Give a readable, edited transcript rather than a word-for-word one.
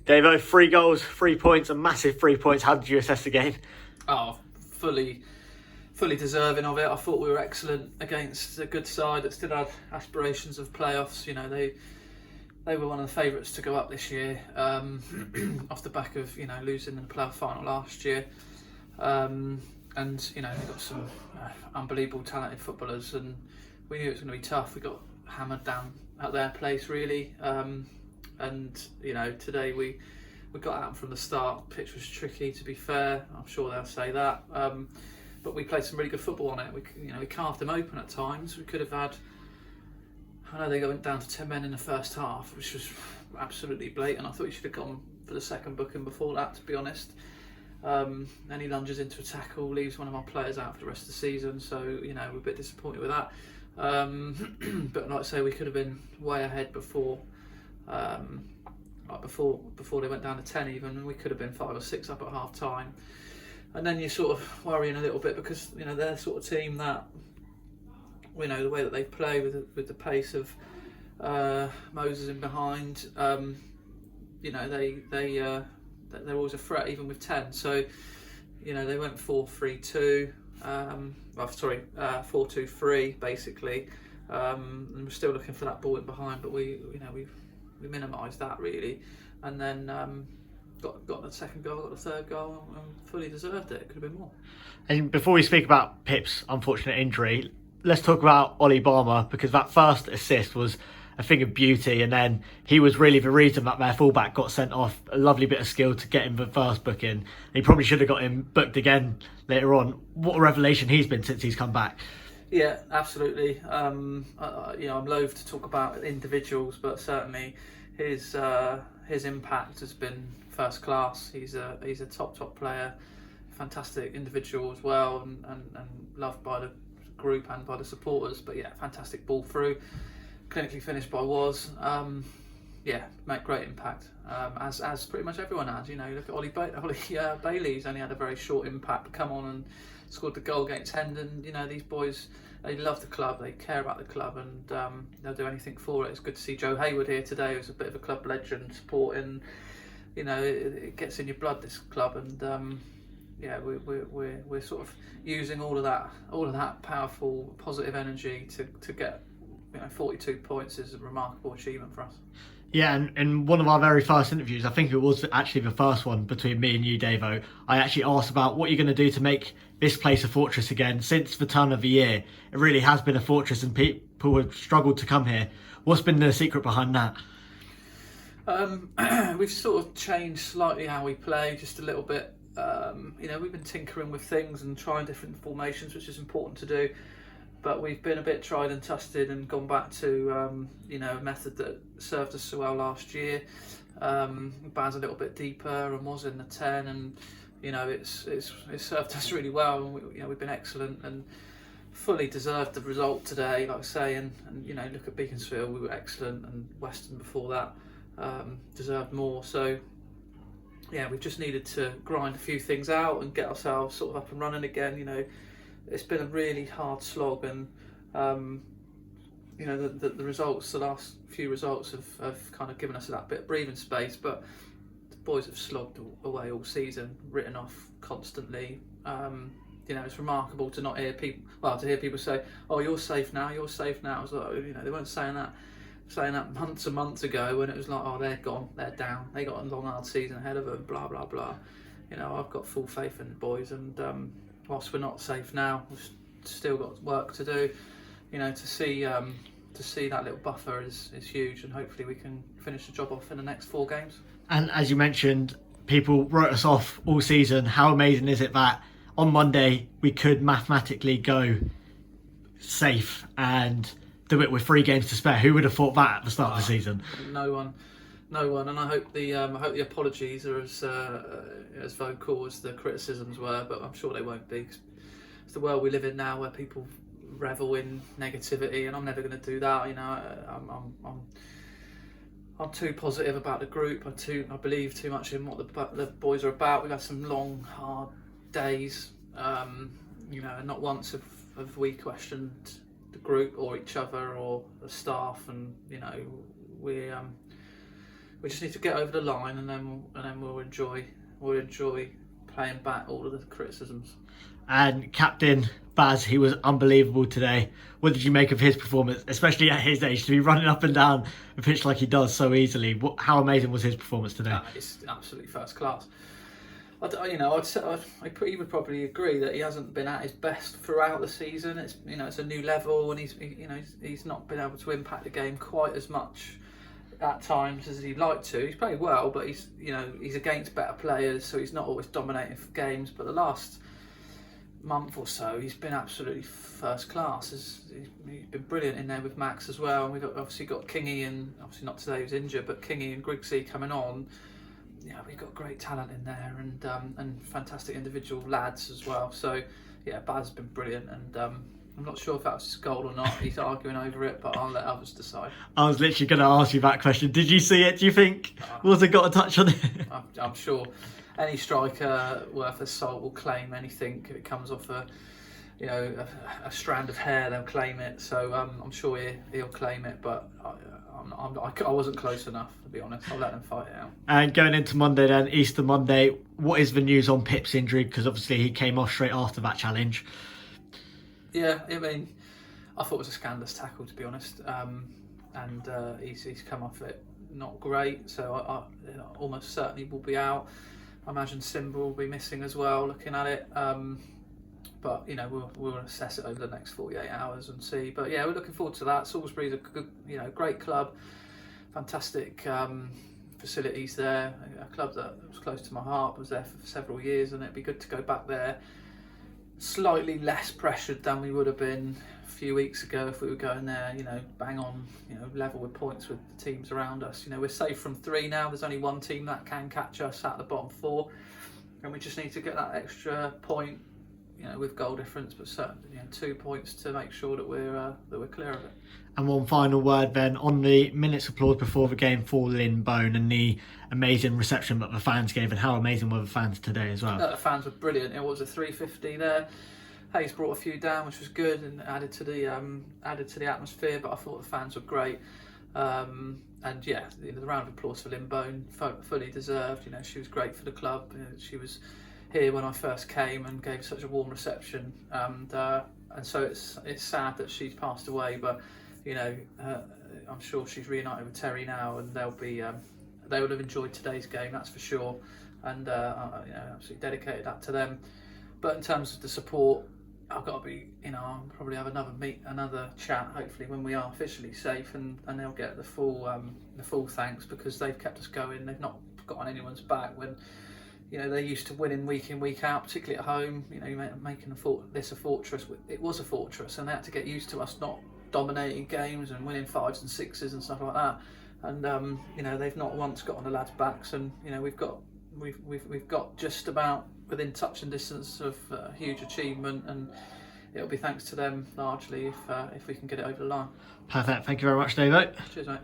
Davo, 3 goals, 3 points, a massive 3 points. How did you assess the game? Oh, fully deserving of it. I thought we were excellent against a good side that still had aspirations of playoffs. You know, they were one of the favourites to go up this year, off the back of losing in the playoff final last year. And they've got some unbelievable talented footballers, and we knew it was going to be tough. We got hammered down at their place really, and today we got out from the start. Pitch was tricky, to be fair. I'm sure they'll say that, but we played some really good football on it. We carved them open at times. We could have had. I know they went down to 10 men in the first half, which was absolutely blatant. I thought he should have gone for the second booking before that, to be honest. Then he lunges into a tackle, leaves one of our players out for the rest of the season, so we're a bit disappointed with that. But like I say, we could have been way ahead before they went down to 10 even, and we could have been 5 or 6 up at half time. And then you're sort of worrying a little bit because they're the sort of team that the way that they play with the pace of Moses in behind. They're always a threat even with 10. So they went 4-3-2. 4-2-3 basically, and we're still looking for that ball in behind, but we minimised that really, and then got the second goal, got the third goal, and fully deserved it. It could have been more. And before we speak about Pip's unfortunate injury, let's talk about Ollie Barmer, because that first assist was a thing of beauty, and then he was really the reason that their fullback got sent off. A lovely bit of skill to get him the first booking. He probably should have got him booked again later on. What a revelation he's been since he's come back. Yeah, absolutely. I'm loath to talk about individuals, but certainly his impact has been first class. He's a top player, fantastic individual as well, and loved by the group and by the supporters. But yeah, fantastic ball through. Clinically finished by Was. Made great impact, as pretty much everyone has. Look at Ollie Bailey. He's only had a very short impact, but come on and scored the goal against Hendon. These boys, they love the club, they care about the club, and they'll do anything for it. It's good to see Joe Hayward here today, who's a bit of a club legend, supporting. It gets in your blood, this club, and we're sort of using all of that powerful positive energy to get 42 points is a remarkable achievement for us. Yeah, and in one of our very first interviews, I think it was actually the first one between me and you, Davo, I actually asked about what you're going to do to make this place a fortress again. Since the turn of the year, it really has been a fortress and people have struggled to come here. What's been the secret behind that? We've sort of changed slightly how we play, just a little bit. We've been tinkering with things and trying different formations, which is important to do. But we've been a bit tried and tested and gone back to a method that served us so well last year. Baz a little bit deeper and was in the 10, and it's served us really well, and we've been excellent and fully deserved the result today, like I say. And look at Beaconsfield, we were excellent, and Weston before that deserved more. So yeah, we just needed to grind a few things out and get ourselves sort of up and running again. It's been a really hard slog, and the results, the last few results have kind of given us that bit of breathing space, but the boys have slogged away all season, written off constantly. It's remarkable to not hear people say, "Oh, you're safe now, you're safe now." It's like, they weren't saying that months and months ago, when it was like, "Oh, they're gone, they're down, they got a long hard season ahead of them, blah blah blah." I've got full faith in the boys, and whilst we're not safe now, we've still got work to do. To see that little buffer is huge, and hopefully we can finish the job off in the next 4 games. And as you mentioned, people wrote us off all season. How amazing is it that on Monday we could mathematically go safe and do it with 3 games to spare? Who would have thought that at the start of the season? No one. And I hope the apologies are as vocal as the criticisms were, but I'm sure they won't be. It's the world we live in now, where people revel in negativity, and I'm never going to do that. I'm too positive about the group. I believe too much in what the boys are about. We've had some long, hard days. And not once have we questioned the group or each other or the staff, and we just need to get over the line, and then we'll enjoy playing back all of the criticisms. And Captain Baz, he was unbelievable today. What did you make of his performance, especially at his age, to be running up and down a pitch like he does so easily? How amazing was his performance today? It's absolutely first class. He would probably agree that he hasn't been at his best throughout the season. It's a new level, and he's not been able to impact the game quite as much at times as he'd like to. He's played well, but he's against better players, so he's not always dominating for games. But the last month or so, he's been absolutely first class. He's been brilliant in there with Max as well. And we've obviously got Kingy, and obviously not today, who's injured, but Kingy and Grigsby coming on. Yeah, we've got great talent in there, and fantastic individual lads as well. So yeah, Baz has been brilliant, and I'm not sure if that was his goal or not. He's arguing over it, but I'll let others decide. I was literally going to ask you that question. Did you see it? Do you think Walter got a touch on it? I'm sure any striker worth his salt will claim anything if it comes off a strand of hair. They'll claim it. So I'm sure he'll claim it, but I wasn't close enough, to be honest. I'll let them fight it out. And going into Monday then, Easter Monday, what is the news on Pip's injury? Because obviously he came off straight after that challenge. Yeah, I mean, I thought it was a scandalous tackle, to be honest. And he's come off it not great, so I almost certainly will be out. I imagine Simba will be missing as well, looking at it. But we'll assess it over the next 48 hours and see. But yeah, we're looking forward to that. Salisbury's a good, great club, fantastic facilities there. A club that was close to my heart, was there for several years, and it'd be good to go back there. Slightly less pressured than we would have been a few weeks ago if we were going there, bang on, level with points with the teams around us. We're safe from 3 now. There's only one team that can catch us at the bottom 4, and we just need to get that extra point, with goal difference, but certainly 2 points to make sure that we're clear of it. And one final word then on the minutes applause before the game for Lynbone and the amazing reception that the fans gave, and how amazing were the fans today as well? The fans were brilliant. It was a 350 there. Hayes brought a few down, which was good, and added to the atmosphere. But I thought the fans were great. And yeah, the round of applause for Lynbone, fully deserved. She was great for the club. She was here when I first came and gave such a warm reception. And so it's sad that she's passed away, but I'm sure she's reunited with Terry now, and they would have enjoyed today's game, that's for sure, and absolutely dedicated that to them. But in terms of the support, I've got to be, I'll probably have another chat, hopefully when we are officially safe, and they'll get the full thanks, because they've kept us going. They've not got on anyone's back when they're used to winning week in, week out, particularly at home. Making this a fortress. It was a fortress, and they had to get used to us not dominating games and winning 5s and 6s and stuff like that. And they've not once got on the lads' backs, and we've got just about within touch and distance of a huge achievement, and it'll be thanks to them largely if we can get it over the line. Perfect. Thank you very much, Davo. Cheers, mate.